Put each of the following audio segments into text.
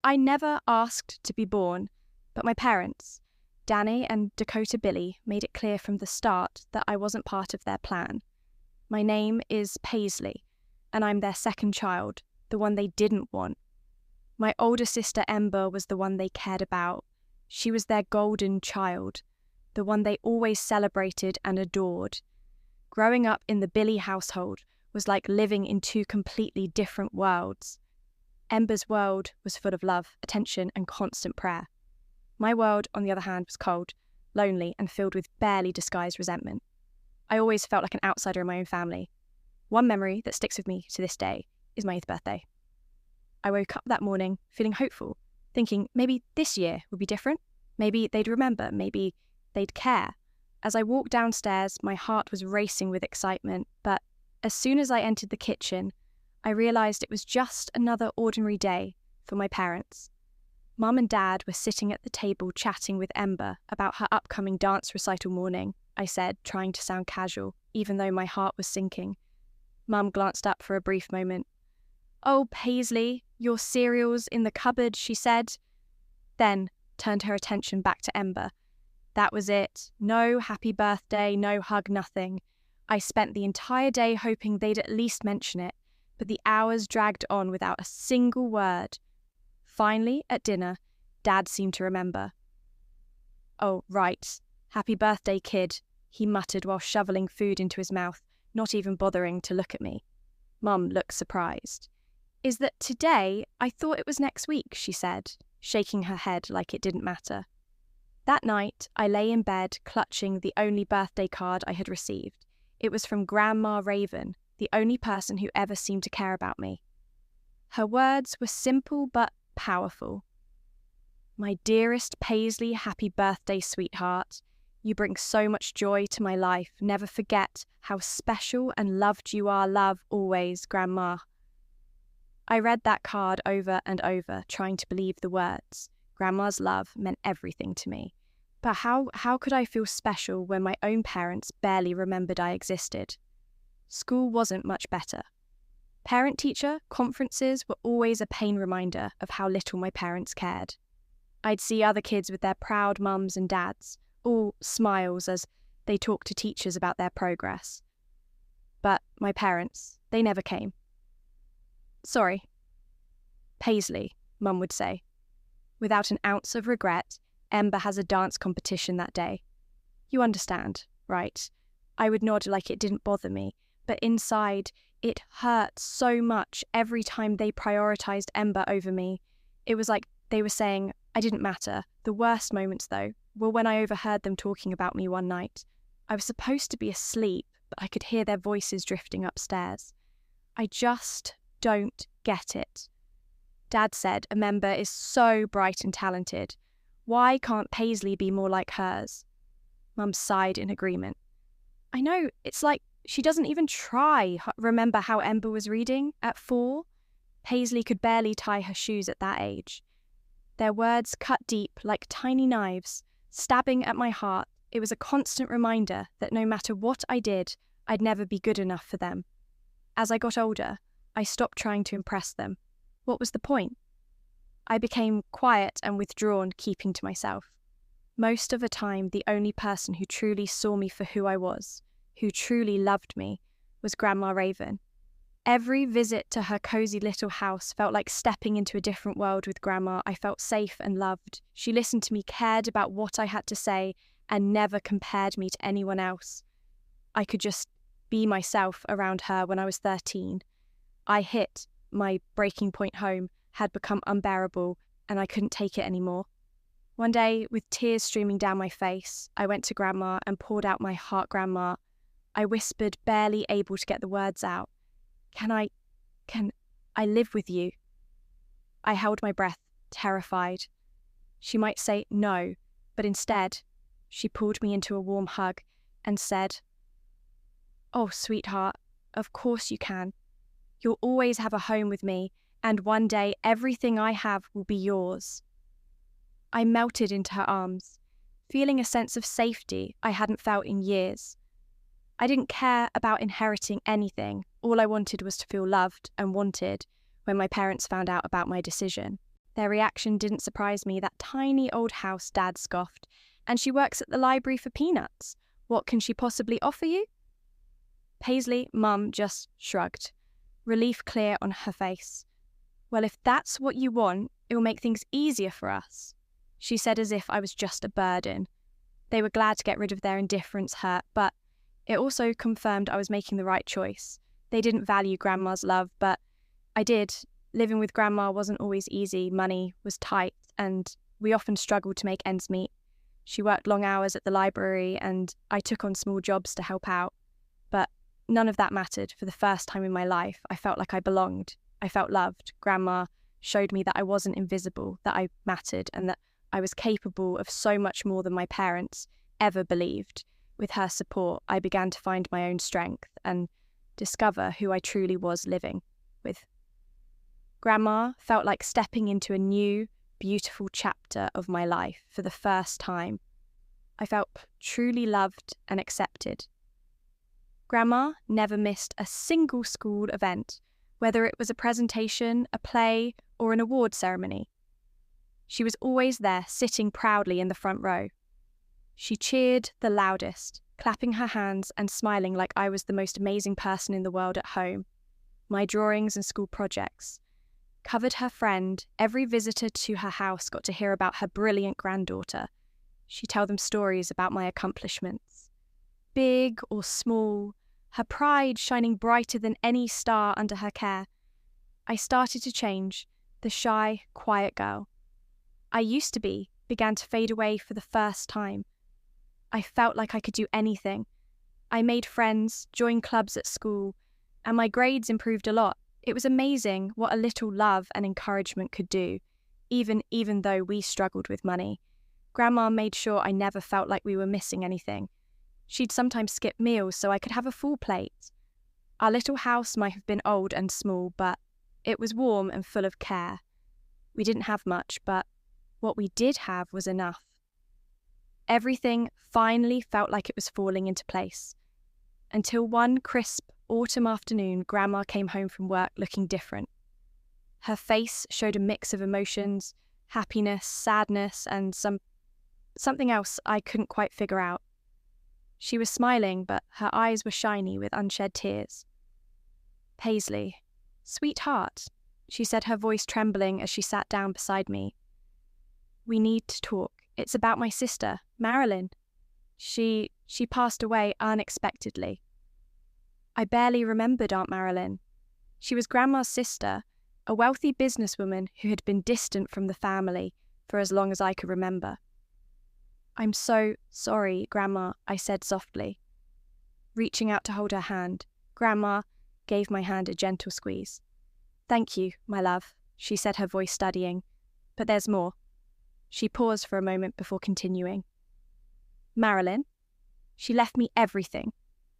I never asked to be born, but my parents, Danny and Dakota Billy, made it clear from the start that I wasn't part of their plan. My name is Paisley, and I'm their second child, the one they didn't want. My older sister Ember was the one they cared about. She was their golden child, the one they always celebrated and adored. Growing up in the Billy household was like living in two completely different worlds. Ember's world was full of love, attention, and constant prayer. My world, on the other hand, was cold, lonely, and filled with barely disguised resentment. I always felt like an outsider in my own family. One memory that sticks with me to this day is my 8th birthday. I woke up that morning feeling hopeful, thinking maybe this year would be different. Maybe they'd remember, maybe they'd care. As I walked downstairs, my heart was racing with excitement, but as soon as I entered the kitchen, I realised it was just another ordinary day for my parents. Mum and Dad were sitting at the table chatting with Ember about her upcoming dance recital morning, I said, trying to sound casual, even though my heart was sinking. Mum glanced up for a brief moment. "Oh, Paisley, your cereal's in the cupboard," she said. Then turned her attention back to Ember. That was it. No happy birthday, no hug, nothing. I spent the entire day hoping they'd at least mention it, but the hours dragged on without a single word. Finally, at dinner, Dad seemed to remember. "Oh, right. Happy birthday, kid," he muttered while shoveling food into his mouth, not even bothering to look at me. Mum looked surprised. "Is that today? I thought it was next week," she said, shaking her head like it didn't matter. That night, I lay in bed clutching the only birthday card I had received. It was from Grandma Raven, the only person who ever seemed to care about me. Her words were simple but powerful. "My dearest Paisley, happy birthday, sweetheart. You bring so much joy to my life. Never forget how special and loved you are. Love always, Grandma." I read that card over and over, trying to believe the words. Grandma's love meant everything to me. But how could I feel special when my own parents barely remembered I existed? School wasn't much better. Parent-teacher conferences were always a pain reminder of how little my parents cared. I'd see other kids with their proud mums and dads, all smiles as they talked to teachers about their progress. But my parents, they never came. "Sorry. Paisley," Mum would say. Without an ounce of regret, Ember has a dance competition that day. You understand, right? I would nod like it didn't bother me, but inside, it hurt so much every time they prioritised Ember over me. It was like they were saying I didn't matter. The worst moments, though, were when I overheard them talking about me one night. I was supposed to be asleep, but I could hear their voices drifting upstairs. I just don't get it. Dad said a member is so bright and talented. Why can't Paisley be more like hers? Mum sighed in agreement. I know, it's like she doesn't even try. Remember how Ember was reading at 4? Paisley could barely tie her shoes at that age. Their words cut deep like tiny knives, stabbing at my heart. It was a constant reminder that no matter what I did, I'd never be good enough for them. As I got older, I stopped trying to impress them. What was the point? I became quiet and withdrawn, keeping to myself. Most of the time, the only person who truly saw me for who I was, who truly loved me, was Grandma Raven. Every visit to her cozy little house felt like stepping into a different world with Grandma. I felt safe and loved. She listened to me, cared about what I had to say, and never compared me to anyone else. I could just be myself around her when I was 13. I hit my breaking point home, had become unbearable, and I couldn't take it anymore. One day, with tears streaming down my face, I went to Grandma and poured out my heart. "Grandma," I whispered, barely able to get the words out. Can I live with you?" I held my breath, terrified. She might say no, but instead, she pulled me into a warm hug and said, "Oh, sweetheart, of course you can. You'll always have a home with me, and one day everything I have will be yours." I melted into her arms, feeling a sense of safety I hadn't felt in years. I didn't care about inheriting anything. All I wanted was to feel loved and wanted when my parents found out about my decision. Their reaction didn't surprise me. That tiny old house, Dad scoffed. And she works at the library for peanuts. What can she possibly offer you? Paisley, Mum, just shrugged, relief clear on her face. Well, if that's what you want, it will make things easier for us, she said as if I was just a burden. They were glad to get rid of their indifference hurt, but it also confirmed I was making the right choice. They didn't value Grandma's love, but I did. Living with Grandma wasn't always easy. Money was tight, and we often struggled to make ends meet. She worked long hours at the library, and I took on small jobs to help out. But none of that mattered. For the first time in my life, I felt like I belonged. I felt loved. Grandma showed me that I wasn't invisible, that I mattered, and that I was capable of so much more than my parents ever believed. With her support, I began to find my own strength and discover who I truly was living with. Grandma felt like stepping into a new, beautiful chapter of my life for the first time. I felt truly loved and accepted. Grandma never missed a single school event, whether it was a presentation, a play, or an award ceremony. She was always there, sitting proudly in the front row. She cheered the loudest, clapping her hands and smiling like I was the most amazing person in the world at home. My drawings and school projects covered her friend. Every visitor to her house got to hear about her brilliant granddaughter. She'd tell them stories about my accomplishments. Big or small, her pride shining brighter than any star under her care. I started to change, the shy, quiet girl I used to be began to fade away for the first time. I felt like I could do anything. I made friends, joined clubs at school, and my grades improved a lot. It was amazing what a little love and encouragement could do, even though we struggled with money. Grandma made sure I never felt like we were missing anything. She'd sometimes skip meals so I could have a full plate. Our little house might have been old and small, but it was warm and full of care. We didn't have much, but what we did have was enough. Everything finally felt like it was falling into place. Until one crisp autumn afternoon, Grandma came home from work looking different. Her face showed a mix of emotions, happiness, sadness, and something else I couldn't quite figure out. She was smiling, but her eyes were shiny with unshed tears. Paisley, sweetheart, she said, her voice trembling as she sat down beside me. We need to talk. It's about my sister, Marilyn. She passed away unexpectedly. I barely remembered Aunt Marilyn. She was Grandma's sister, a wealthy businesswoman who had been distant from the family for as long as I could remember. I'm so sorry, Grandma, I said softly. Reaching out to hold her hand, Grandma gave my hand a gentle squeeze. Thank you, my love, she said, her voice steadying. But there's more. She paused for a moment before continuing. Marilyn, she left me everything.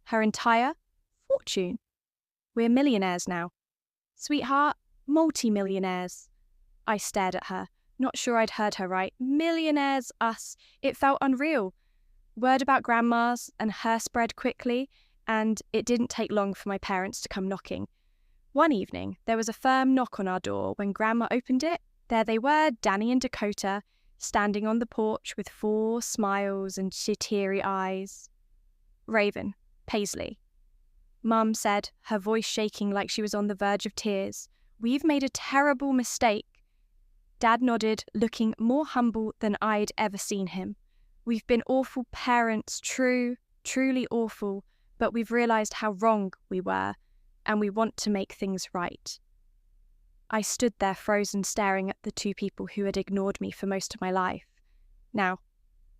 Her entire fortune. We're millionaires now. Sweetheart, multi-millionaires. I stared at her, not sure I'd heard her right. Millionaires, us. It felt unreal. Word about Grandma's and her spread quickly, and it didn't take long for my parents to come knocking. One evening, there was a firm knock on our door. When Grandma opened it, there they were, Danny and Dakota, standing on the porch with 4 smiles and teary eyes. Raven, Paisley. Mum said, her voice shaking like she was on the verge of tears. We've made a terrible mistake. Dad nodded, looking more humble than I'd ever seen him. We've been awful parents, truly awful, but we've realised how wrong we were, and we want to make things right. I stood there frozen, staring at the 2 people who had ignored me for most of my life. Now,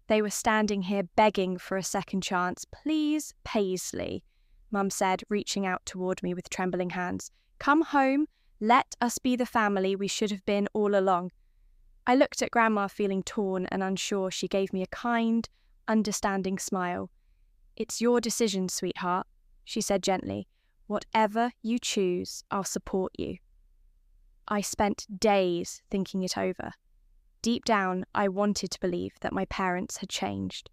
they were standing here begging for a second chance. Please, Paisley, Mum said, reaching out toward me with trembling hands. Come home, let us be the family we should have been all along. I looked at Grandma feeling torn and unsure. She gave me a kind, understanding smile. It's your decision, sweetheart, she said gently. Whatever you choose, I'll support you. I spent days thinking it over. Deep down, I wanted to believe that my parents had changed.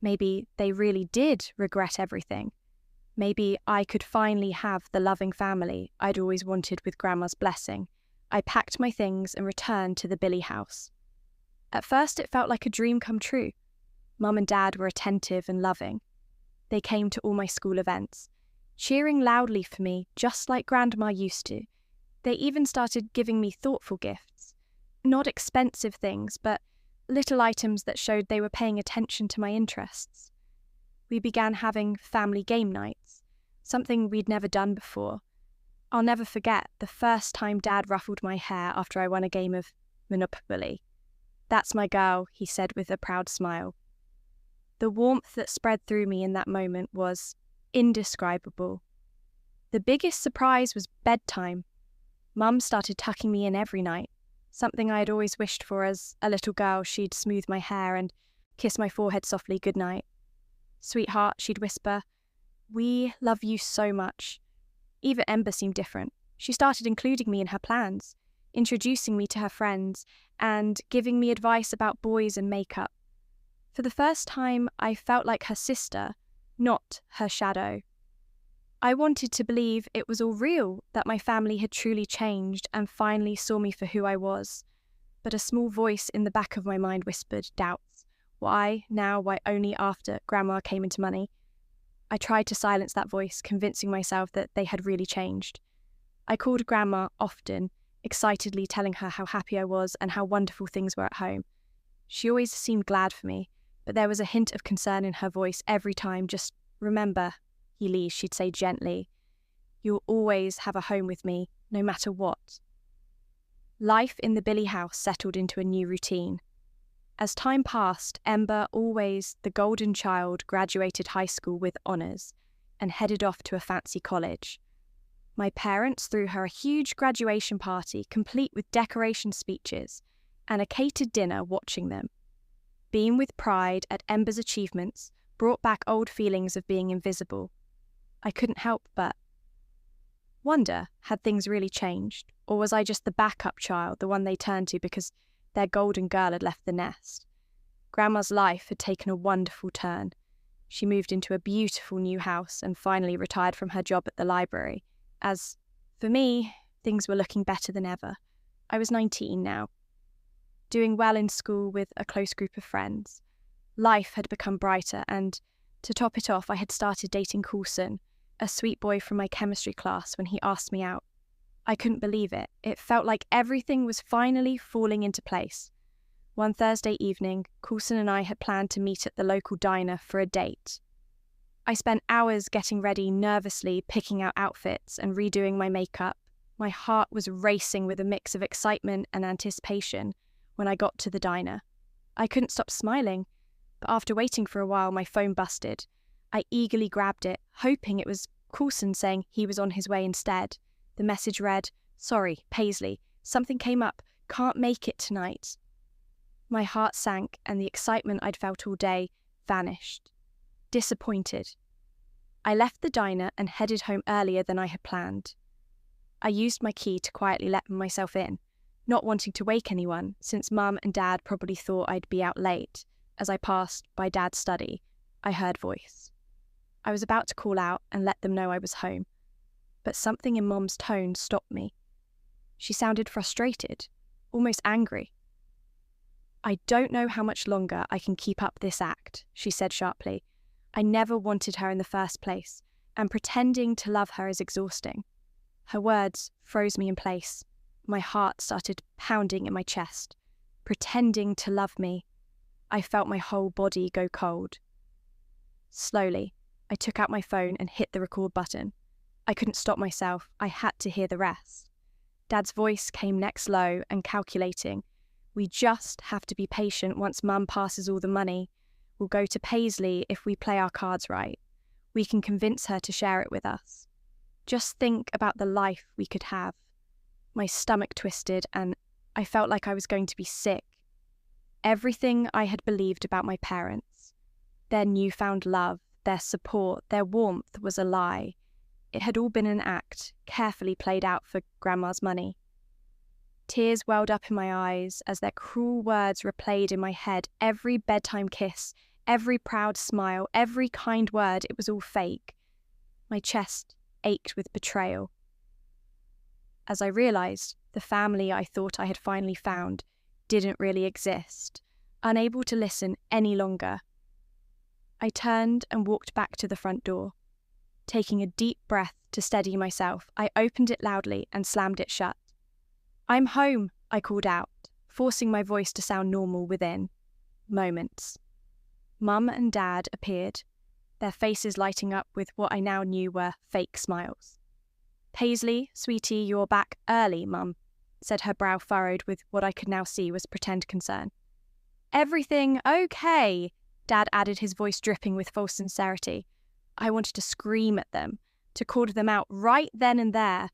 Maybe they really did regret everything. Maybe I could finally have the loving family I'd always wanted with Grandma's blessing. I packed my things and returned to the Billy house. At first it felt like a dream come true. Mum and Dad were attentive and loving. They came to all my school events, cheering loudly for me just like Grandma used to. They even started giving me thoughtful gifts. Not expensive things, but little items that showed they were paying attention to my interests. We began having family game nights, something we'd never done before. I'll never forget the first time Dad ruffled my hair after I won a game of Monopoly. "That's my girl," he said with a proud smile. The warmth that spread through me in that moment was indescribable. The biggest surprise was bedtime. Mum started tucking me in every night, something I had always wished for as a little girl. She'd smooth my hair and kiss my forehead softly goodnight. "Sweetheart," she'd whisper, "we love you so much." Even Ember seemed different. She started including me in her plans, introducing me to her friends, and giving me advice about boys and makeup. For the first time, I felt like her sister, not her shadow. I wanted to believe it was all real, that my family had truly changed and finally saw me for who I was. But a small voice in the back of my mind whispered doubts. Why now? Why only after Grandma came into money? I tried to silence that voice, convincing myself that they had really changed. I called Grandma often, excitedly telling her how happy I was and how wonderful things were at home. She always seemed glad for me, but there was a hint of concern in her voice every time. "Just remember, Healy," she'd say gently, "you'll always have a home with me, no matter what." Life in the Billy house settled into a new routine. As time passed, Ember, always the golden child, graduated high school with honours and headed off to a fancy college. My parents threw her a huge graduation party, complete with decoration speeches and a catered dinner watching them. Being with pride at Ember's achievements brought back old feelings of being invisible. I couldn't help but wonder, had things really changed, or was I just the backup child, the one they turned to because their golden girl had left the nest? Grandma's life had taken a wonderful turn. She moved into a beautiful new house and finally retired from her job at the library. As for me, things were looking better than ever. I was 19 now, doing well in school with a close group of friends. Life had become brighter, and to top it off, I had started dating Coulson, a sweet boy from my chemistry class, when he asked me out. I couldn't believe it. It felt like everything was finally falling into place. One Thursday evening, Coulson and I had planned to meet at the local diner for a date. I spent hours getting ready, nervously picking out outfits and redoing my makeup. My heart was racing with a mix of excitement and anticipation when I got to the diner. I couldn't stop smiling, but after waiting for a while, my phone busted. I eagerly grabbed it, hoping it was Coulson saying he was on his way instead. The message read, "Sorry, Paisley, something came up, can't make it tonight." My heart sank and the excitement I'd felt all day vanished. Disappointed. I left the diner and headed home earlier than I had planned. I used my key to quietly let myself in, not wanting to wake anyone, since Mum and Dad probably thought I'd be out late. As I passed by Dad's study, I heard voice. I was about to call out and let them know I was home, but something in Mum's tone stopped me. She sounded frustrated, almost angry. "I don't know how much longer I can keep up this act," she said sharply. "I never wanted her in the first place, and pretending to love her is exhausting." Her words froze me in place. My heart started pounding in my chest. Pretending to love me. I felt my whole body go cold. Slowly, I took out my phone and hit the record button. I couldn't stop myself. I had to hear the rest. Dad's voice came next low and calculating. "We just have to be patient once Mum passes all the money. We'll go to Paisley if we play our cards right. We can convince her to share it with us. Just think about the life we could have." My stomach twisted and I felt like I was going to be sick. Everything I had believed about my parents, their newfound love, their support, their warmth, was a lie. It had all been an act, carefully played out for Grandma's money. Tears welled up in my eyes as their cruel words replayed in my head. Every bedtime kiss, every proud smile, every kind word, it was all fake. My chest ached with betrayal. As I realised The family I thought I had finally found didn't really exist, unable to listen any longer. I turned and walked back to the front door. Taking a deep breath to steady myself, I opened it loudly and slammed it shut. "I'm home," I called out, forcing my voice to sound normal within moments. Mum and Dad appeared, their faces lighting up with what I now knew were fake smiles. "Paisley, sweetie, you're back early, Mum," said, her brow furrowed with what I could now see was pretend concern. "Everything okay?" Dad added, his voice dripping with false sincerity. I wanted to scream at them, to call them out right then and there,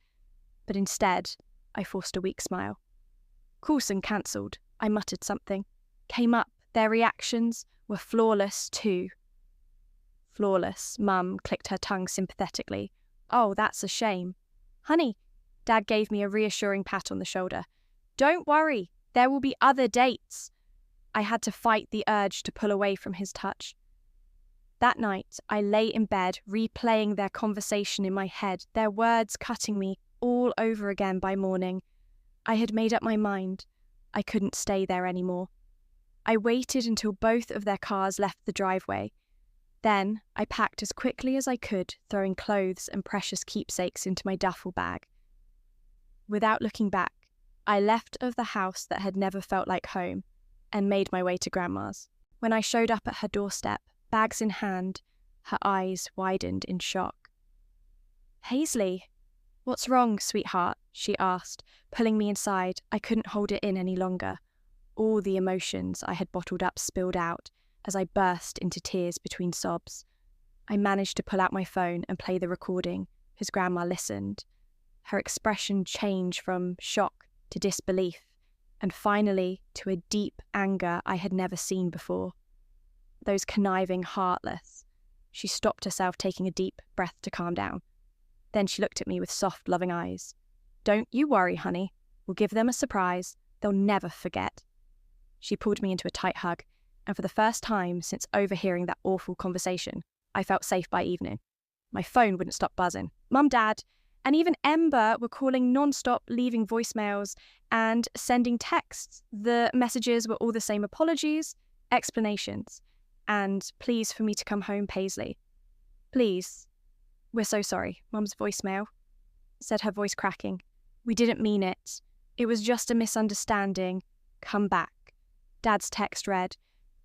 but instead, I forced a weak smile. Coulson cancelled. I muttered something. Came up. Their reactions were flawless too. "Flawless," Mum clicked her tongue sympathetically. "Oh, that's a shame." "Honey," Dad gave me a reassuring pat on the shoulder. "Don't worry, there will be other dates." I had to fight the urge to pull away from his touch. That night, I lay in bed, replaying their conversation in my head, their words cutting me all over again by morning. I had made up my mind. I couldn't stay there anymore. I waited until both of their cars left the driveway. Then I packed as quickly as I could, throwing clothes and precious keepsakes into my duffel bag. Without looking back, I left of the house that had never felt like home and made my way to Grandma's. When I showed up at her doorstep, bags in hand, her eyes widened in shock. "Paisley, what's wrong, sweetheart?" she asked, pulling me inside. I couldn't hold it in any longer. All the emotions I had bottled up spilled out as I burst into tears between sobs. I managed to pull out my phone and play the recording as Grandma listened. Her expression changed from shock to disbelief, and finally to a deep anger I had never seen before. Those conniving, heartless. She stopped herself, taking a deep breath to calm down. Then she looked at me with soft, loving eyes. "Don't you worry, honey. We'll give them a surprise. They'll never forget." She pulled me into a tight hug, and for the first time since overhearing that awful conversation, I felt safe by evening. My phone wouldn't stop buzzing. Mum, Dad, and even Ember were calling non-stop, leaving voicemails and sending texts. The messages were all the same: apologies, explanations, and "Please for me to come home, Paisley. Please. We're so sorry." Mum's voicemail said, her voice cracking. "We didn't mean it. It was just a misunderstanding. Come back." Dad's text read,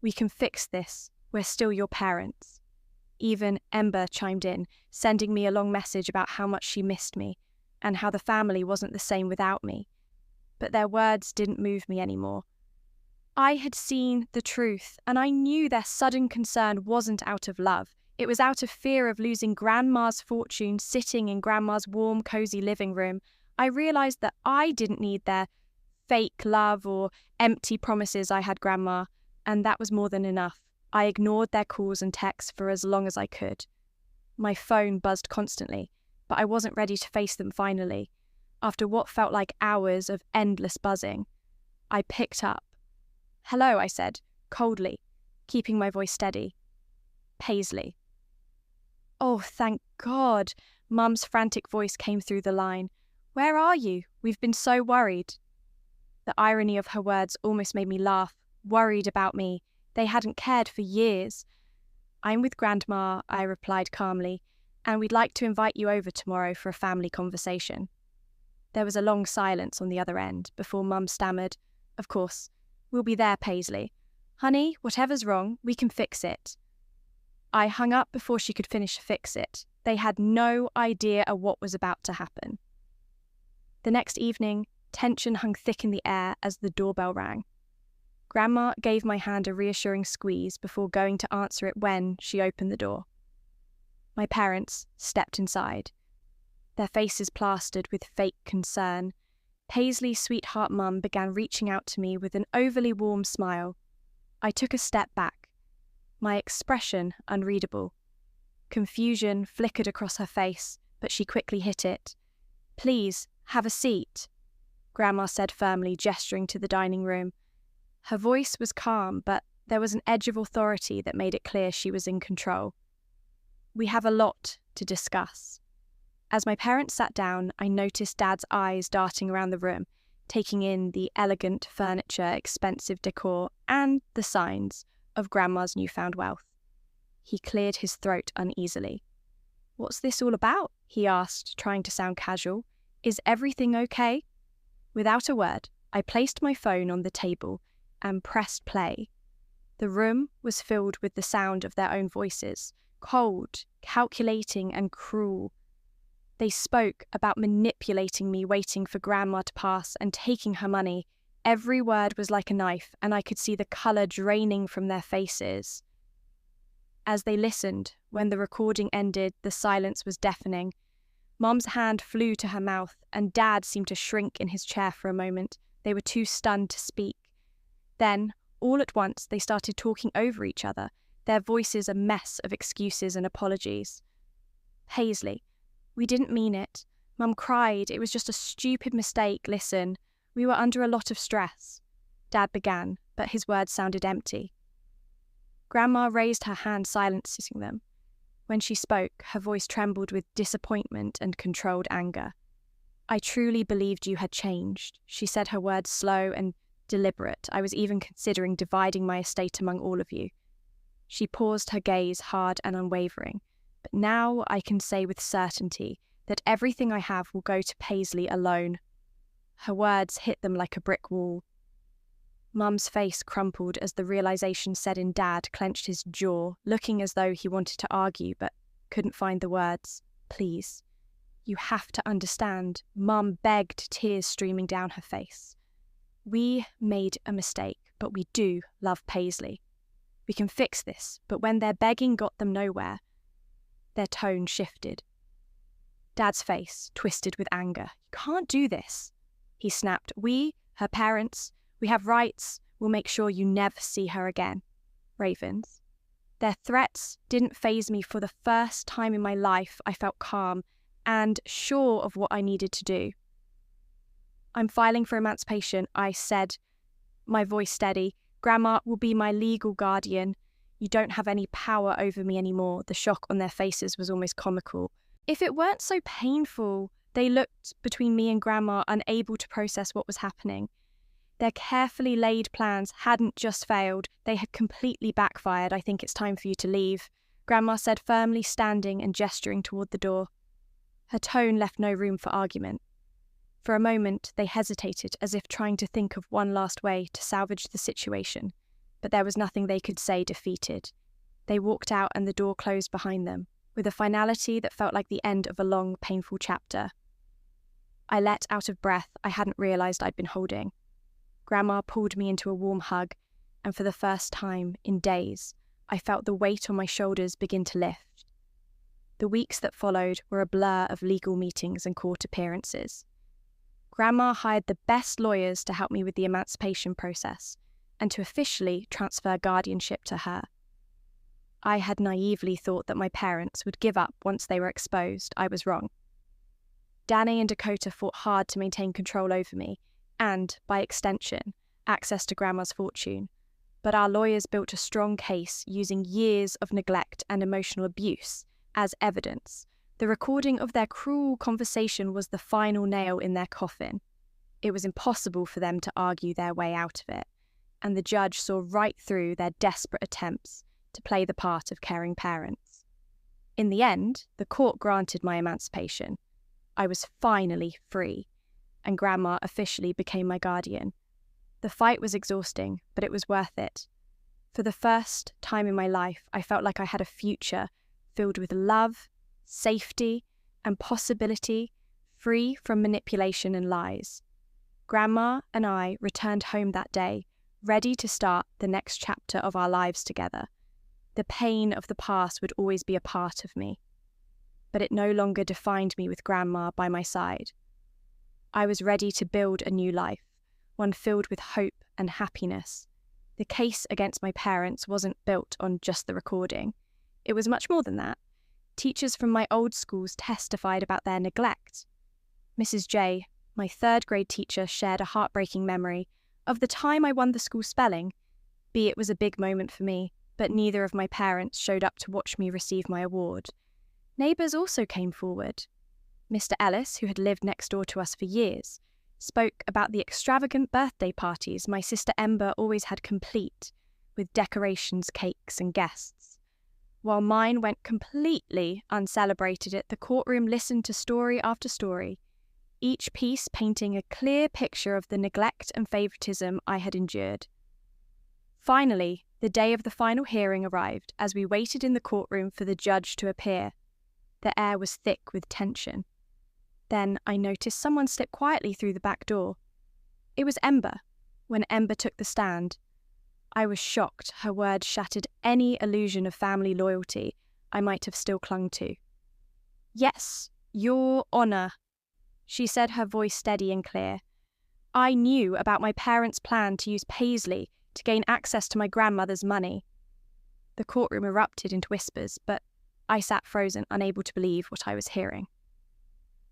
"We can fix this. We're still your parents." Even Ember chimed in, sending me a long message about how much she missed me and how the family wasn't the same without me. But their words didn't move me anymore. I had seen the truth, and I knew their sudden concern wasn't out of love. It was out of fear of losing Grandma's fortune sitting in Grandma's warm, cozy living room. I realised that I didn't need their fake love or empty promises. I had Grandma, and that was more than enough. I ignored their calls and texts for as long as I could. My phone buzzed constantly, but I wasn't ready to face them finally. After what felt like hours of endless buzzing, I picked up. "Hello," I said, coldly, keeping my voice steady. "Paisley." "Oh, thank God," Mum's frantic voice came through the line. "Where are you? We've been so worried." The irony of her words almost made me laugh. Worried about me. They hadn't cared for years. "I'm with Grandma," I replied calmly, "and we'd like to invite you over tomorrow for a family conversation." There was a long silence on the other end before Mum stammered, "Of course, we'll be there, Paisley. Honey, whatever's wrong, we can fix it." I hung up before she could finish "fix it." They had no idea of what was about to happen. The next evening, tension hung thick in the air as the doorbell rang. Grandma gave my hand a reassuring squeeze before going to answer it when she opened the door. My parents stepped inside, their faces plastered with fake concern. Paisley's sweetheart Mum began reaching out to me with an overly warm smile. I took a step back, my expression unreadable. Confusion flickered across her face, but she quickly hit it. "Please, have a seat," Grandma said firmly, gesturing to the dining room. Her voice was calm, but there was an edge of authority that made it clear she was in control. "We have a lot to discuss." As my parents sat down, I noticed Dad's eyes darting around the room, taking in the elegant furniture, expensive decor, and the signs of Grandma's newfound wealth. He cleared his throat uneasily. "What's this all about?" he asked, trying to sound casual. "Is everything okay?" Without a word, I placed my phone on the table and pressed play. The room was filled with the sound of their own voices, cold, calculating, and cruel. They spoke about manipulating me, waiting for Grandma to pass, and taking her money. Every word was like a knife, and I could see the colour draining from their faces. As they listened, when the recording ended, the silence was deafening. Mum's hand flew to her mouth, and Dad seemed to shrink in his chair for a moment. They were too stunned to speak. Then, all at once, they started talking over each other, their voices a mess of excuses and apologies. "Paisley, we didn't mean it. Mum cried. It was just a stupid mistake. Listen, we were under a lot of stress," Dad began, but his words sounded empty. Grandma raised her hand, silencing them. When she spoke, her voice trembled with disappointment and controlled anger. "I truly believed you had changed," she said, her words slow and deliberate. "I was even considering dividing my estate among all of you." She paused, her gaze hard and unwavering. "But now I can say with certainty that everything I have will go to Paisley alone." Her words hit them like a brick wall. Mum's face crumpled as the realization set in. Dad clenched his jaw, looking as though he wanted to argue but couldn't find the words. "Please, you have to understand," Mum begged, tears streaming down her face. "We made a mistake, but we do love Paisley. We can fix this," but when their begging got them nowhere, their tone shifted. Dad's face twisted with anger. "You can't do this," he snapped. "We, her parents, we have rights. We'll make sure you never see her again." Ravens. Their threats didn't faze me. For the first time in my life, I felt calm and sure of what I needed to do. "I'm filing for emancipation," I said, my voice steady. "Grandma will be my legal guardian. You don't have any power over me anymore." The shock on their faces was almost comical. If it weren't so painful, they looked between me and Grandma, unable to process what was happening. Their carefully laid plans hadn't just failed, they had completely backfired. "I think it's time for you to leave," Grandma said, firmly standing and gesturing toward the door. Her tone left no room for argument. For a moment, they hesitated, as if trying to think of one last way to salvage the situation, but there was nothing they could say. Defeated, they walked out and the door closed behind them, with a finality that felt like the end of a long, painful chapter. I let out a breath I hadn't realized I'd been holding. Grandma pulled me into a warm hug, and for the first time in days, I felt the weight on my shoulders begin to lift. The weeks that followed were a blur of legal meetings and court appearances. Grandma hired the best lawyers to help me with the emancipation process, and to officially transfer guardianship to her. I had naively thought that my parents would give up once they were exposed. I was wrong. Danny and Dakota fought hard to maintain control over me, and, by extension, access to Grandma's fortune. But our lawyers built a strong case using years of neglect and emotional abuse as evidence. The recording of their cruel conversation was the final nail in their coffin. It was impossible for them to argue their way out of it, and the judge saw right through their desperate attempts to play the part of caring parents. In the end, the court granted my emancipation. I was finally free, and Grandma officially became my guardian. The fight was exhausting, but it was worth it. For the first time in my life, I felt like I had a future filled with love, safety, and possibility, free from manipulation and lies. Grandma and I returned home that day, ready to start the next chapter of our lives together. The pain of the past would always be a part of me, but it no longer defined me with Grandma by my side. I was ready to build a new life, one filled with hope and happiness. The case against my parents wasn't built on just the recording. It was much more than that. Teachers from my old schools testified about their neglect. Mrs. J, my third-grade teacher, shared a heartbreaking memory of the time I won the school spelling bee. It was a big moment for me, but neither of my parents showed up to watch me receive my award. Neighbours also came forward. Mr. Ellis, who had lived next door to us for years, spoke about the extravagant birthday parties my sister Ember always had complete, with decorations, cakes, and guests. While mine went completely uncelebrated it, the courtroom listened to story after story, each piece painting a clear picture of the neglect and favoritism I had endured. Finally, the day of the final hearing arrived as we waited in the courtroom for the judge to appear. The air was thick with tension. Then I noticed someone slip quietly through the back door. It was Ember. When Ember took the stand, I was shocked. Her words shattered any illusion of family loyalty I might have still clung to. "Yes, Your Honour," she said, her voice steady and clear. "I knew about my parents' plan to use Paisley to gain access to my grandmother's money." The courtroom erupted into whispers, but I sat frozen, unable to believe what I was hearing.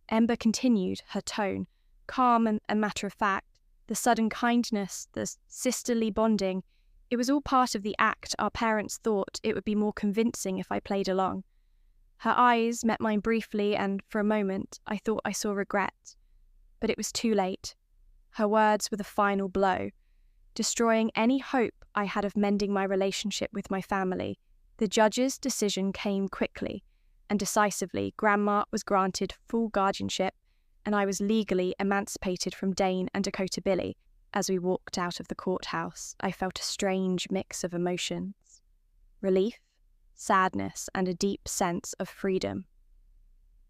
Ember continued, her tone calm and matter of fact. The sudden kindness, the sisterly bonding, it was all part of the act. Our parents thought it would be more convincing if I played along. Her eyes met mine briefly, and for a moment I thought I saw regret. But it was too late. Her words were the final blow, destroying any hope I had of mending my relationship with my family. The judge's decision came quickly and decisively. Grandma was granted full guardianship, and I was legally emancipated from Dane and Dakota Billy. As we walked out of the courthouse, I felt a strange mix of emotions: relief, sadness, and a deep sense of freedom.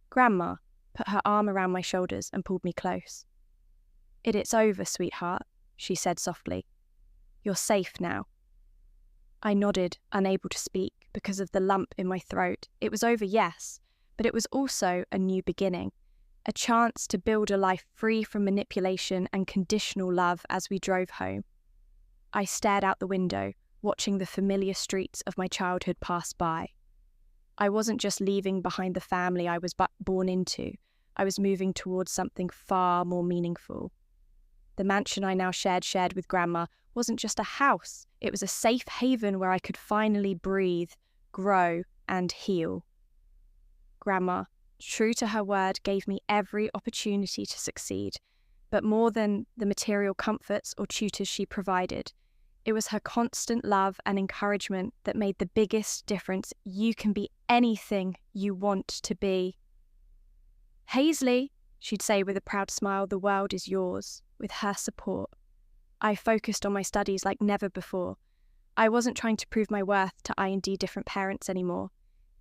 Grandma put her arm around my shoulders and pulled me close. "It's over, sweetheart," she said softly. "You're safe now." I nodded, unable to speak because of the lump in my throat. It was over, yes, but it was also a new beginning, a chance to build a life free from manipulation and conditional love. As we drove home, I stared out the window, watching the familiar streets of my childhood pass by. I wasn't just leaving behind the family I was born into, I was moving towards something far more meaningful. The mansion I now shared with Grandma wasn't just a house, it was a safe haven where I could finally breathe, grow, and heal. Grandma, true to her word, gave me every opportunity to succeed, but more than the material comforts or tutors she provided, it was her constant love and encouragement that made the biggest difference. You can be anything you want to be. "Paisley," she'd say with a proud smile, "the world is yours." With her support, I focused on my studies like never before. I wasn't trying to prove my worth to I&D different parents anymore.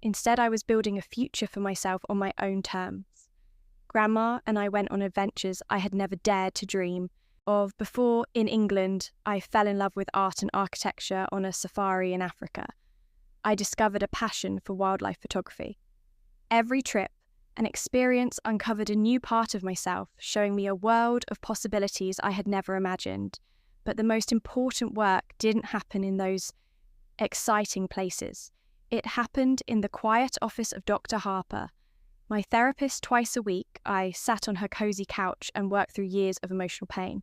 Instead, I was building a future for myself on my own terms. Grandma and I went on adventures I had never dared to dream of before. In England, I fell in love with art and architecture on a safari in Africa. I discovered a passion for wildlife photography. Every trip, an experience uncovered a new part of myself, showing me a world of possibilities I had never imagined. But the most important work didn't happen in those exciting places. It happened in the quiet office of Dr. Harper. My therapist. Twice a week, I sat on her cozy couch and worked through years of emotional pain.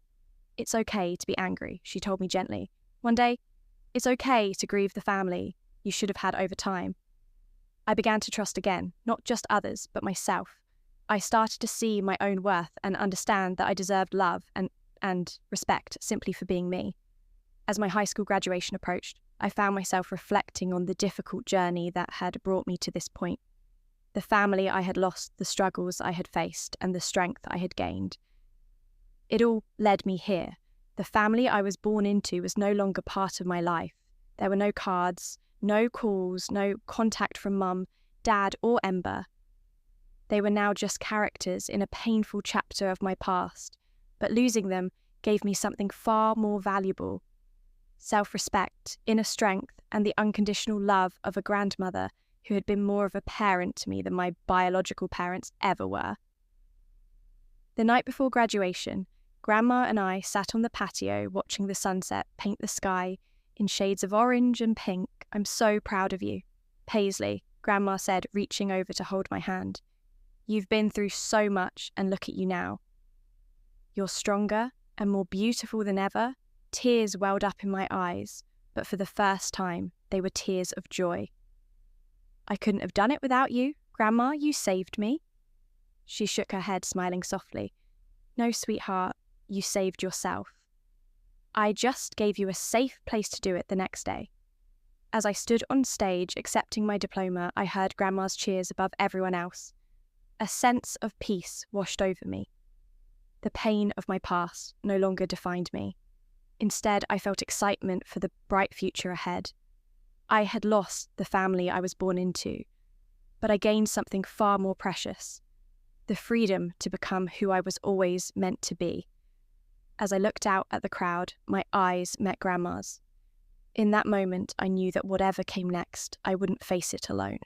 "It's okay to be angry," she told me gently. One day, "It's okay to grieve the family you should have had over time." I began to trust again, not just others, but myself. I started to see my own worth and understand that I deserved love and respect simply for being me. As my high school graduation approached, I found myself reflecting on the difficult journey that had brought me to this point. The family I had lost, the struggles I had faced, and the strength I had gained. It all led me here. The family I was born into was no longer part of my life. There were no cards, no calls, no contact from Mum, Dad, or Ember. They were now just characters in a painful chapter of my past, but losing them gave me something far more valuable: self-respect, inner strength, and the unconditional love of a grandmother who had been more of a parent to me than my biological parents ever were. The night before graduation, Grandma and I sat on the patio watching the sunset paint the sky in shades of orange and pink. "I'm so proud of you, Paisley," Grandma said, reaching over to hold my hand. "You've been through so much, and look at you now. You're stronger and more beautiful than ever." Tears welled up in my eyes, but for the first time, they were tears of joy. "I couldn't have done it without you, Grandma. You saved me." She shook her head, smiling softly. "No, sweetheart, you saved yourself. I just gave you a safe place to do it the next day. As I stood on stage accepting my diploma, I heard Grandma's cheers above everyone else. A sense of peace washed over me. The pain of my past no longer defined me. Instead, I felt excitement for the bright future ahead. I had lost the family I was born into, but I gained something far more precious: the freedom to become who I was always meant to be. As I looked out at the crowd, my eyes met Grandma's. In that moment, I knew that whatever came next, I wouldn't face it alone.